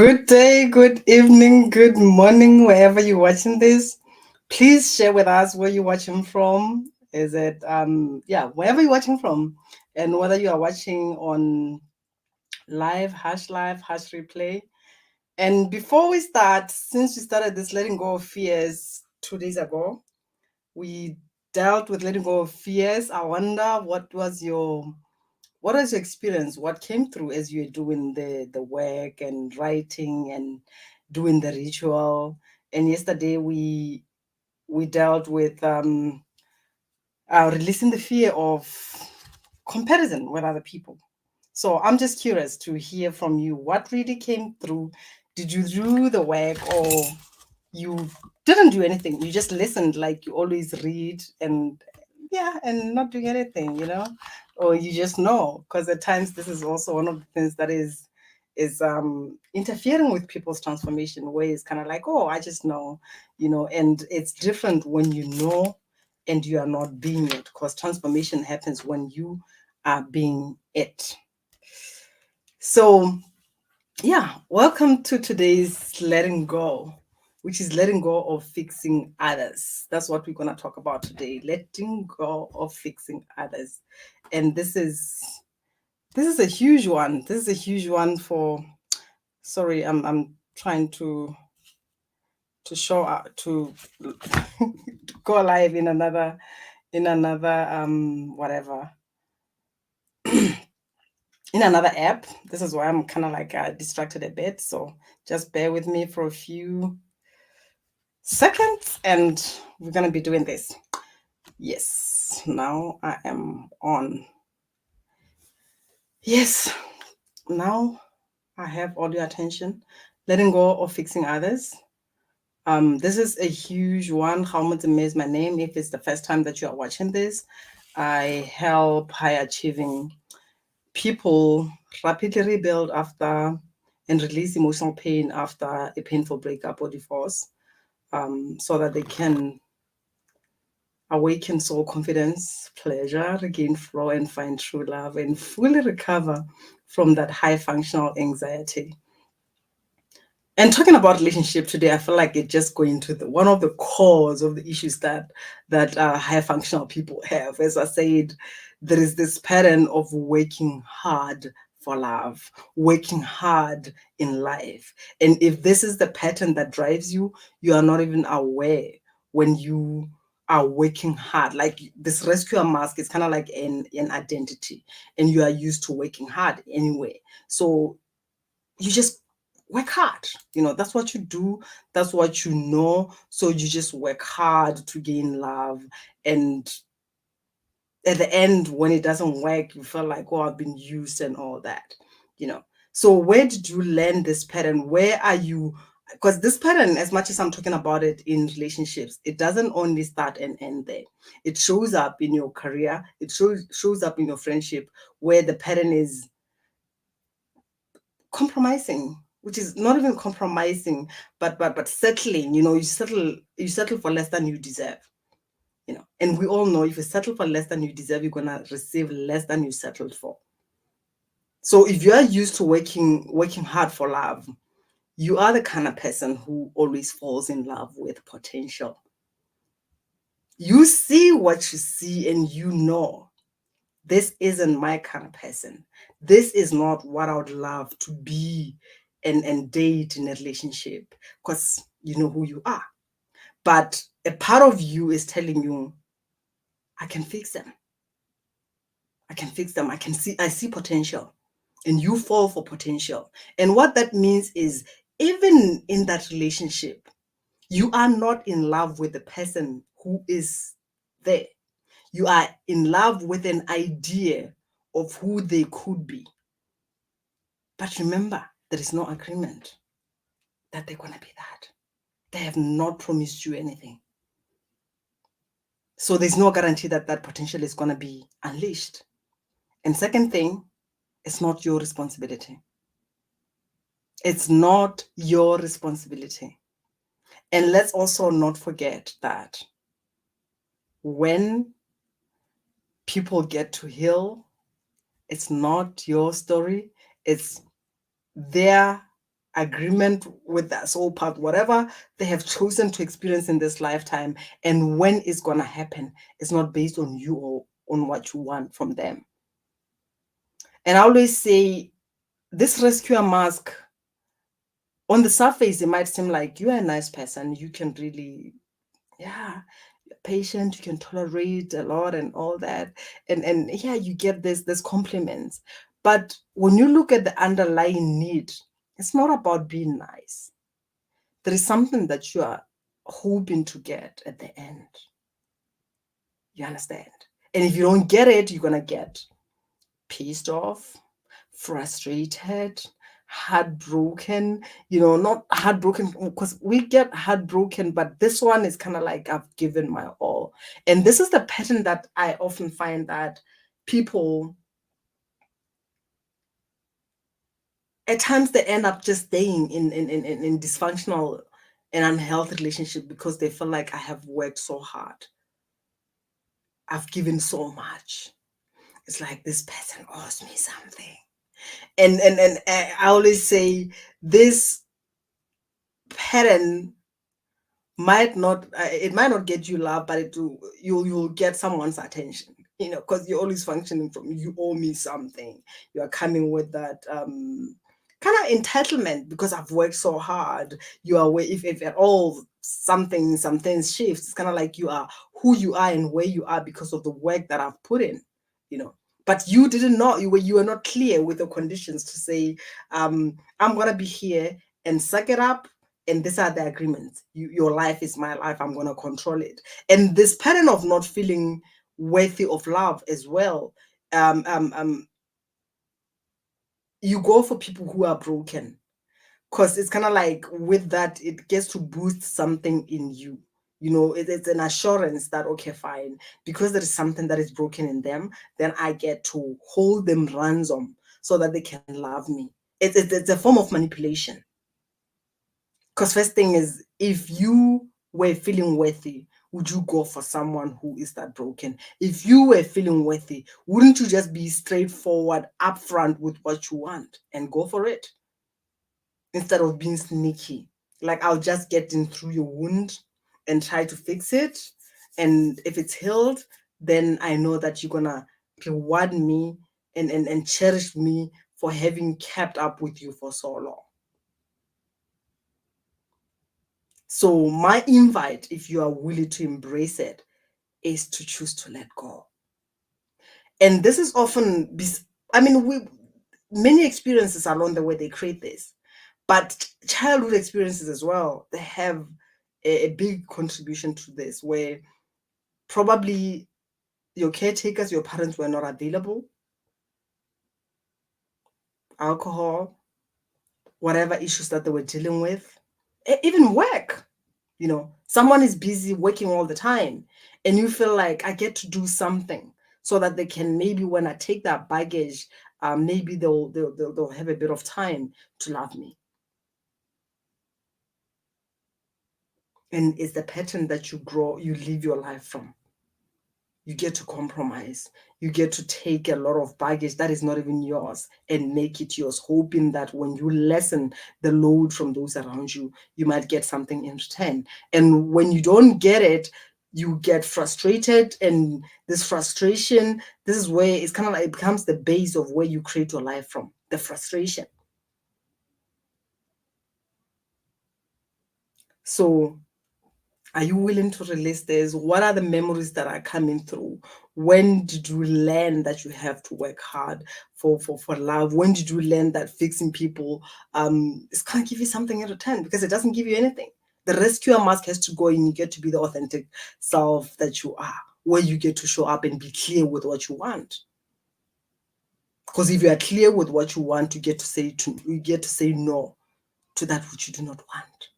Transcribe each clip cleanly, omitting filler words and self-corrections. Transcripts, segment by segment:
Good day, good evening, good morning, wherever you're watching this. Please share with us where you're watching from. Is it wherever you're watching from, and whether you are watching on live, hash replay. And before we start, since we started this letting go of fears 2 days ago, we dealt with letting go of fears. I wonder what was your experience? What came through as you were doing the work and writing and doing the ritual? And yesterday we dealt with releasing the fear of comparison with other people. So I'm just curious to hear from you. What really came through? Did you do the work, or you didn't do anything? You just listened like you always read, and not doing anything. Or you just know, because at times this is also one of the things that is interfering with people's transformation, where it's kind of like, oh, I just know. And it's different when you know and you are not being it, because transformation happens when you are being it. So yeah, welcome to today's letting go, which is letting go of fixing others. That's what we're going to talk about today, letting go of fixing others. And this is a huge one. This is a huge one for, sorry, I'm trying to show up to to go live in another whatever in another app. This is why I'm kind of like distracted a bit, so just bear with me for a few seconds and we're going to be doing this. Yes, now I am on. Yes, now I have all your attention. Letting go of fixing others. This is a huge one. How much is my name? If it's the first time that you are watching this, I help high achieving people rapidly rebuild after and release emotional pain after a painful breakup or divorce, so that they can awaken soul confidence, pleasure, regain flow, and find true love and fully recover from that high functional anxiety. And talking about relationship today, I feel like it just going to one of the cause of the issues that high functional people have. As I said, there is this pattern of working hard for love, working hard in life. And if this is the pattern that drives you, you are not even aware when you are working hard. Like this rescuer mask is kind of like an identity, and you are used to working hard anyway. So you just work hard. That's what you do, that's what you know. So you just work hard to gain love, and at the end, when it doesn't work, you feel like, oh, I've been used and all that. So where did you learn this pattern? Where are you? Because this pattern, as much as I'm talking about it in relationships, it doesn't only start and end there. It shows up in your career, it shows up in your friendship, where the pattern is compromising, which is not even compromising, but settling. You settle for less than you deserve. And we all know, if you settle for less than you deserve, you're gonna receive less than you settled for. So if you are used to working hard for love, you are the kind of person who always falls in love with potential. You see what you see, and you know, this isn't my kind of person. This is not what I would love to be and date in a relationship, because you know who you are. But a part of you is telling you, I can fix them. I can fix them. I see potential. And you fall for potential. And what that means is, even in that relationship, you are not in love with the person who is there. You are in love with an idea of who they could be. But remember, there is no agreement that they're going to be that. They have not promised you anything. So there's no guarantee that that potential is going to be unleashed. And second thing, it's not your responsibility. It's not your responsibility. And let's also not forget that when people get to heal, it's not your story, it's their agreement with that soul path, whatever they have chosen to experience in this lifetime, and when it's gonna happen, it's not based on you or on what you want from them. And I always say this rescuer mask, on the surface, it might seem like you're a nice person. You can really, yeah, you're patient, you can tolerate a lot and all that. And yeah, you get this compliments. But when you look at the underlying need, it's not about being nice. There is something that you are hoping to get at the end. You understand? And if you don't get it, you're gonna get pissed off, frustrated, heartbroken, not heartbroken because we get heartbroken, but this one is kind of like I've given my all. And this is the pattern that I often find that people at times they end up just staying in dysfunctional and unhealthy relationship because they feel like I have worked so hard. I've given so much. It's like this person owes me something. And I always say this pattern might not get you love, but you'll get someone's attention, because you're always functioning from you owe me something. You are coming with that kind of entitlement because I've worked so hard. You are where if at all some things shifts, it's kind of like you are who you are and where you are because of the work that I've put in, you know. But you didn't know, you were not clear with the conditions to say, I'm gonna be here and suck it up, and these are the agreements. Your life is my life. I'm going to control it. And this pattern of not feeling worthy of love as well. Um, um, um, you go for people who are broken because it's kind of like with that, it gets to boost something in you. It's an assurance that, okay, fine, because there is something that is broken in them, then I get to hold them ransom so that they can love me. It's a form of manipulation. Because first thing is, if you were feeling worthy, would you go for someone who is that broken? If you were feeling worthy, wouldn't you just be straightforward, upfront with what you want and go for it instead of being sneaky? Like, I'll just get in through your wound and try to fix it. And if it's healed, then I know that you're gonna reward me and cherish me for having kept up with you for so long. So my invite, if you are willing to embrace it, is to choose to let go. And this is often, many experiences along the way they create this, but childhood experiences as well, they have a big contribution to this, where probably your caretakers, your parents were not available, alcohol, whatever issues that they were dealing with, even work. Someone is busy working all the time, and you feel like I get to do something so that they can, maybe when I take that baggage, maybe they'll have a bit of time to love me. And it's the pattern that you live your life from. You get to compromise. You get to take a lot of baggage that is not even yours and make it yours, hoping that when you lessen the load from those around you, you might get something in return. And when you don't get it, you get frustrated. And this frustration, this is where it's kind of like it becomes the base of where you create your life from, the frustration. So are you willing to release this? What are the memories that are coming through? When did you learn that you have to work hard for love? When did you learn that fixing people is gonna give you something in return? Because it doesn't give you anything. The rescuer mask has to go and you get to be the authentic self that you are, where you get to show up and be clear with what you want. Because if you are clear with what you want, you get to say no to that which you do not want.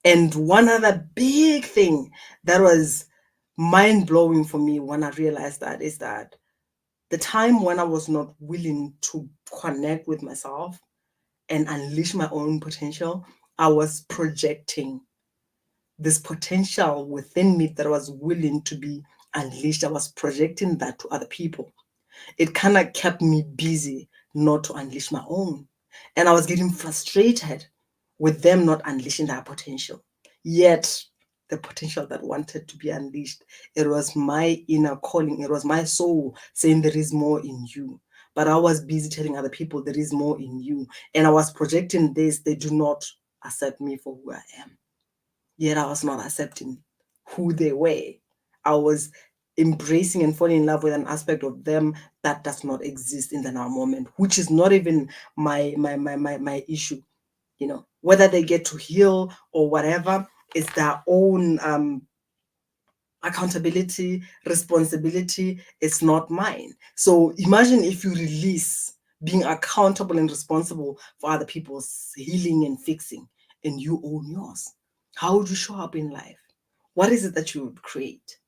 And one other big thing that was mind blowing for me when I realized that is that the time when I was not willing to connect with myself and unleash my own potential, I was projecting this potential within me that was willing to be unleashed. I was projecting that to other people. It kind of kept me busy not to unleash my own. And I was getting frustrated with them not unleashing their potential. Yet, the potential that wanted to be unleashed, it was my inner calling. It was my soul saying there is more in you. But I was busy telling other people there is more in you. And I was projecting this. They do not accept me for who I am. Yet I was not accepting who they were. I was embracing and falling in love with an aspect of them that does not exist in the now moment, which is not even my issue. You know, whether they get to heal or whatever is their own accountability, responsibility. It's not mine. So imagine if you release being accountable and responsible for other people's healing and fixing, and you own yours. How would you show up in life? What is it that you would create?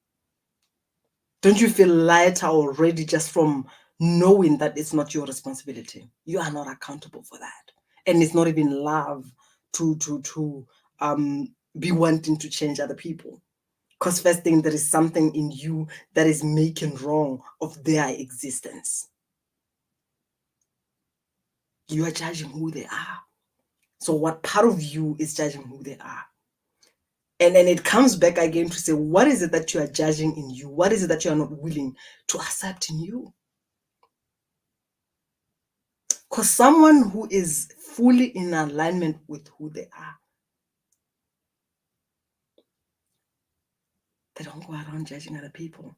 Don't you feel lighter already just from knowing that it's not your responsibility? You are not accountable for that. And it's not even love to be wanting to change other people. Because first thing, there is something in you that is making wrong of their existence. You are judging who they are. So what part of you is judging who they are? And then it comes back again to say, what is it that you are judging in you? What is it that you are not willing to accept in you? Because someone who is fully in alignment with who they are, they don't go around judging other people.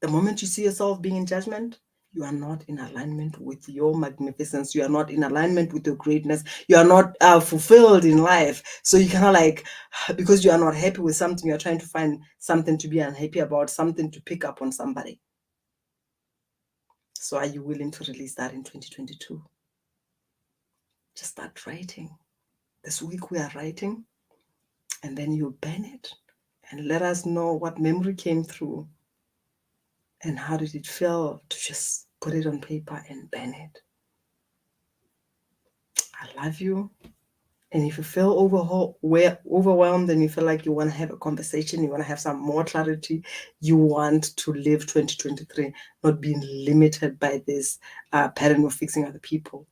The moment you see yourself being in judgment, you are not in alignment with your magnificence. You are not in alignment with your greatness. You are not fulfilled in life. So you kind of like, because you are not happy with something, you're trying to find something to be unhappy about, something to pick up on somebody. So are you willing to release that in 2022? Just start writing. This week we are writing, and then you pen it and let us know what memory came through and how did it feel to just put it on paper and pen it. I love you. And if you feel overwhelmed and you feel like you want to have a conversation, you want to have some more clarity, you want to live 2023, not being limited by this pattern of fixing other people,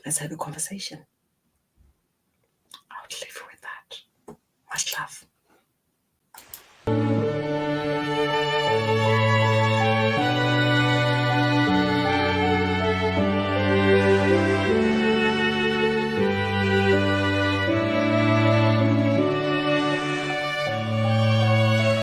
let's have a conversation. I would leave you with that. Much love.